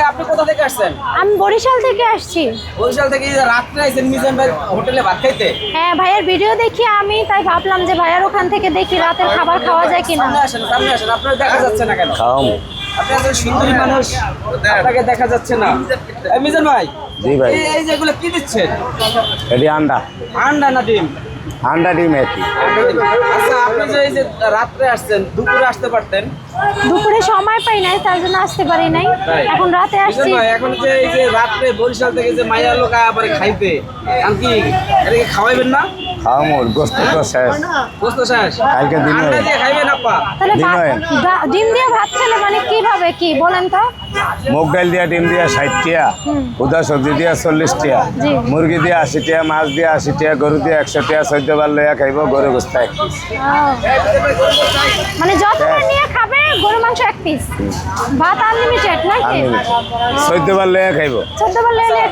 আপনি কোথা থেকে আসছেন? আমি বরিশাল থেকে আসছি। বরিশাল থেকে রাত্রে আইছেন মিজান ভাই হোটেলে ভাত খাইতে? হ্যাঁ, ভাইয়ের ভিডিও দেখি আমি, তাই ভাবলাম যে ভাইয়ের ওখান থেকে দেখি রাতের খাবার খাওয়া যায় কিনা। সামনে আসেন, আপনার দেখা যাচ্ছে না কেন? খাওয়াবো। আপনি একজন সুন্দরী মানুষ, আপনাকে দেখা যাচ্ছে না। মিজান ভাই, জি ভাই। এই যে এগুলো কি দিচ্ছেন? এটি আন্ডা। আন্ডা না ডিম? আন্ডা ডিম একই। আচ্ছা, আপনি যে এই যে রাত্রে আসছেন, দুপুরে আসতে পারতেন। দুপুরে সময় পাই নাই, তার জন্য আসতে পারি নাই। এখন রাতে মিজান আসছি। ভাই, এখন যে এই যে রাত্রে বরিশাল থেকে যে মাইয়া লোক আবার খাইতে, আমি কি এটাকে খাওয়াইবেন না? খাওয়াবো, গোস্ত তো শেষ। গোস্ত শেষ, কালকে দিন আন্ডা হয়। দিয়ে খাইবেন আপা? তাহলে ডিম হয়। ডিম দিয়ে ভাত খেলে মানে কিভাবে কি বলেন তো? মুগ ডাল দিয়া ডিম দিয়া 60 টাকা, উদা সবজি দিয়া 40 টাকা, জি। মুরগি দিয়া 80 টাকা, মাছ দিয়া 80 টাকা, গরু দিয়া 100 টাকা, 14 বার লইয়া খাইব, গরু গোস্ত এক পিস। মানে যতবার নিয়ে খাবে গরু মাংস এক পিস, ভাত আনলিমিটেড নাকি? 14 বার লইয়া খাইব। 14 বার নিয়ে